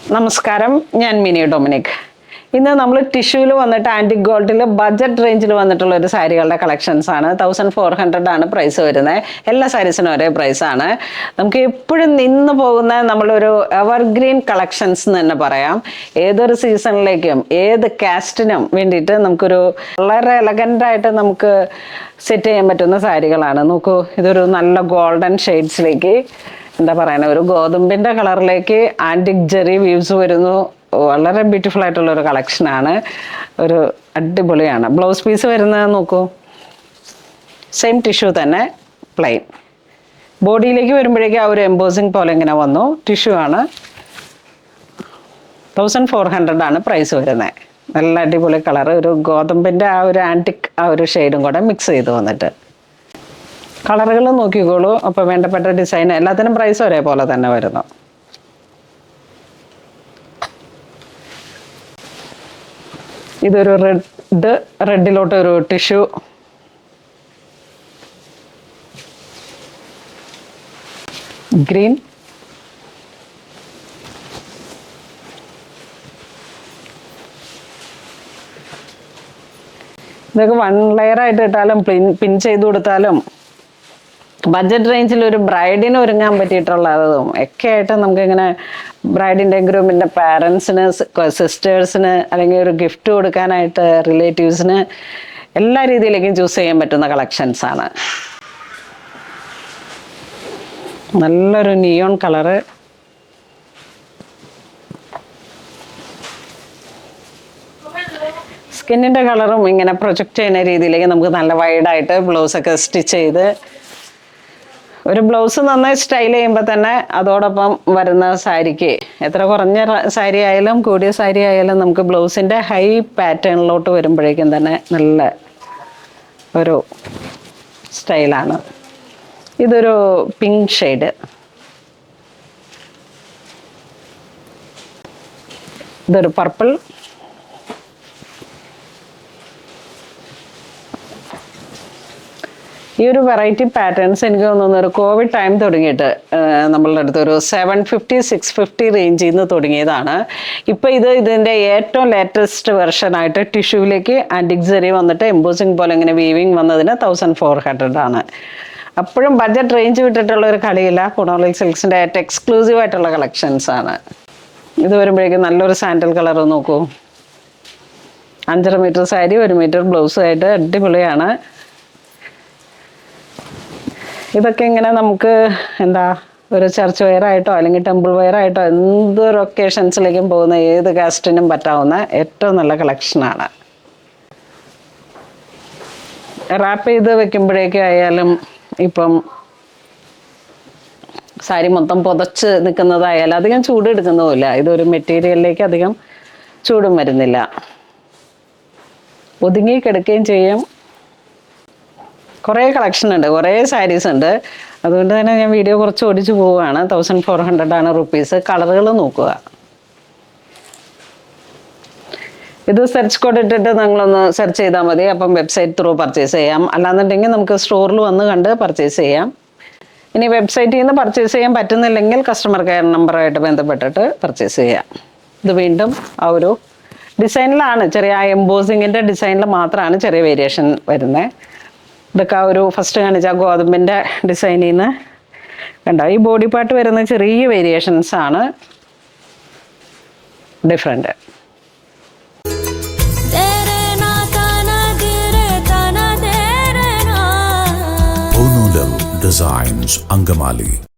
നമസ്കാരം, ഞാൻ mini Dominic. ഇന്ന് നമ്മൾ ടിഷ്യൂവിൽ വന്നിട്ട് ആൻറ്റിക് ഗോൾഡിൽ ബഡ്ജറ്റ് റേഞ്ചിൽ വന്നിട്ടുള്ള ഒരു സാരികളുടെ കളക്ഷൻസ് ആണ്. 1400 ആണ് പ്രൈസ് വരുന്നത്. എല്ലാ സാരീസിനും ഒരേ പ്രൈസാണ്. നമുക്ക് എപ്പോഴും നിന്ന് പോകുന്ന നമ്മളൊരു എവർഗ്രീൻ കളക്ഷൻസ് എന്ന് തന്നെ പറയാം. ഏതൊരു സീസണിലേക്കും ഏത് കാസ്റ്റിനും വേണ്ടിയിട്ട് നമുക്കൊരു വളരെ എലഗൻ്റായിട്ട് നമുക്ക് സെറ്റ് ചെയ്യാൻ പറ്റുന്ന സാരികളാണ്. നോക്കൂ, ഇതൊരു നല്ല ഗോൾഡൻ ഷെയ്ഡ്സിലേക്ക് എന്താ പറയുക, ഒരു ഗോതമ്പിൻ്റെ കളറിലേക്ക് ആൻറ്റിക് ജെറി വീവ്സ് വരുന്നു. വളരെ ബ്യൂട്ടിഫുൾ ആയിട്ടുള്ള ഒരു കളക്ഷനാണ്. ഒരു അടിപൊളിയാണ്. ബ്ലൗസ് പീസ് വരുന്നത് നോക്കൂ, സെയിം ടിഷ്യൂ തന്നെ, പ്ലെയിൻ. ബോഡിയിലേക്ക് വരുമ്പോഴേക്കും ആ ഒരു എംബോസിങ് പോലെ ഇങ്ങനെ വന്നു. ടിഷ്യൂ ആണ്. 1400 ആണ് പ്രൈസ് വരുന്നത്. നല്ല അടിപൊളി കളർ, ഒരു ഗോതമ്പിൻ്റെ ആ ഒരു ആൻറ്റിക് ആ ഒരു ഷെയ്ഡും കൂടെ മിക്സ് ചെയ്ത് വന്നിട്ട്. കളറുകൾ നോക്കിക്കോളൂ. അപ്പോൾ വേണ്ടപ്പെട്ട ഡിസൈൻ എല്ലാത്തിനും പ്രൈസ് ഒരേപോലെ തന്നെ വരുന്നു. ഇതൊരു റെഡിലോട്ടൊരു ടിഷ്യൂ, ഗ്രീൻ, ഇതൊക്കെ 1 ലെയർ ആയിട്ട് ഇട്ടാലും പിൻ ചെയ്ത് കൊടുത്താലും ബഡ്ജറ്റ് റേഞ്ചിൽ ഒരു ബ്രൈഡിന് ഒരുങ്ങാൻ പറ്റിയിട്ടുള്ളതും ഒക്കെ ആയിട്ട് നമുക്കിങ്ങനെ ബ്രൈഡിൻ്റെ ഗ്രൂമിൻ്റെ പാരൻസിന്, സിസ്റ്റേഴ്സിന്, അല്ലെങ്കിൽ ഒരു ഗിഫ്റ്റ് കൊടുക്കാനായിട്ട് റിലേറ്റീവ്സിന് എല്ലാ രീതിയിലേക്കും ചൂസ് ചെയ്യാൻ പറ്റുന്ന കളക്ഷൻസാണ്. നല്ലൊരു നിയോൺ കളറ്, സ്കിന്നിൻ്റെ കളറും ഇങ്ങനെ പ്രൊജക്റ്റ് ചെയ്യുന്ന രീതിയിലേക്ക് നമുക്ക് നല്ല വൈഡായിട്ട് ബ്ലൗസൊക്കെ സ്റ്റിച്ച് ചെയ്ത്, ഒരു ബ്ലൗസ് നന്നായി സ്റ്റൈൽ ചെയ്യുമ്പോൾ തന്നെ അതോടൊപ്പം വരുന്ന സാരിക്ക് എത്ര കുറഞ്ഞ സാരി ആയാലും കൂടിയ സാരി ആയാലും നമുക്ക് ബ്ലൗസിൻ്റെ ഹൈ പാറ്റേണിലോട്ട് വരുമ്പോഴേക്കും തന്നെ നല്ല ഒരു സ്റ്റൈലാണ്. ഇതൊരു പിങ്ക് ഷെയ്ഡ്, ഇതൊരു പർപ്പിൾ, ഈ ഒരു വെറൈറ്റി പാറ്റേൺസ് എനിക്ക് തോന്നുന്നു ഒരു കോവിഡ് ടൈം തുടങ്ങിയിട്ട് നമ്മളുടെ അടുത്ത് ഒരു 750, 650 റേഞ്ചിൽ നിന്ന് തുടങ്ങിയതാണ്. ഇപ്പോൾ ഇതിൻ്റെ ഏറ്റവും ലേറ്റസ്റ്റ് വെർഷനായിട്ട് ടിഷ്യൂവിലേക്ക് ആൻറ്റിക് ജെറി വന്നിട്ട് എംബോസിങ് പോലെ ഇങ്ങനെ വീവിങ് വന്നതിന് 1400 ആണ്. അപ്പോഴും ബഡ്ജറ്റ് റേഞ്ച് വിട്ടിട്ടുള്ള ഒരു കളിയില്ല. കുണോളി സിൽക്സിൻ്റെ ഏറ്റവും എക്സ്ക്ലൂസീവ് ആയിട്ടുള്ള കളക്ഷൻസ് ആണ്. ഇത് വരുമ്പോഴേക്കും നല്ലൊരു സാൻഡൽ കളർ നോക്കൂ. 5.5 മീറ്റർ സാരി, 1 മീറ്റർ ബ്ലൗസുമായിട്ട് അടിപൊളിയാണ്. ഇതൊക്കെ ഇങ്ങനെ നമുക്ക് എന്താ ഒരു ചർച്ച് വെയർ ആയിട്ടോ അല്ലെങ്കിൽ ടെമ്പിൾ വെയർ ആയിട്ടോ എന്തൊരു ഒക്കേഷൻസിലേക്കും പോകുന്ന ഏത് കാസ്റ്റിനും പറ്റാവുന്ന ഏറ്റവും നല്ല കളക്ഷനാണ്. റാപ്പ് ചെയ്ത് വെക്കുമ്പോഴേക്കും ആയാലും ഇപ്പം സാരി മൊത്തം പുതച്ച് നിൽക്കുന്നതായാലും അധികം ചൂട് എടുക്കുന്നതുമില്ല. ഇതൊരു മെറ്റീരിയലിലേക്ക് അധികം ചൂടും വരുന്നില്ല, ഒതുങ്ങി കിടക്കുകയും ചെയ്യും. കുറേ കളക്ഷൻ ഉണ്ട്, കുറേ സാരീസ് ഉണ്ട്. അതുകൊണ്ട് തന്നെ ഞാൻ വീഡിയോ കുറച്ച് ഓടിച്ചു പോവുകയാണ്. 1400 ആണ് റുപ്പീസ്. കളറുകൾ നോക്കുക. ഇത് സെർച്ച് കോഡ് ഇട്ടിട്ട് നിങ്ങളൊന്ന് സെർച്ച് ചെയ്താൽ മതി. അപ്പം വെബ്സൈറ്റ് ത്രൂ പർച്ചേസ് ചെയ്യാം. അല്ലാന്നുണ്ടെങ്കിൽ നമുക്ക് സ്റ്റോറിൽ വന്ന് കണ്ട് പർച്ചേസ് ചെയ്യാം. ഇനി വെബ്സൈറ്റിൽ നിന്ന് പർച്ചേസ് ചെയ്യാൻ പറ്റുന്നില്ലെങ്കിൽ കസ്റ്റമർ കെയർ നമ്പറുമായിട്ട് ബന്ധപ്പെട്ടിട്ട് പർച്ചേസ് ചെയ്യാം. ഇത് വീണ്ടും ആ ഒരു ഡിസൈനിലാണ്, ചെറിയ എംബോസിങ്ങിൻ്റെ ഡിസൈനിൽ മാത്രമാണ് ചെറിയ വേരിയേഷൻ വരുന്നത്. ഇതൊക്കെ ആ ഒരു ഫസ്റ്റ് കാണിച്ച ഗോതമ്പിൻ്റെ ഡിസൈനിൽ നിന്ന് കണ്ടോ, ഈ ബോഡി പാർട്ട് വരുന്ന ചെറിയ വേരിയേഷൻസ് ആണ് ഡിഫറെൻറ്റ്. ഡിസൈൻസ് അങ്കമാലി.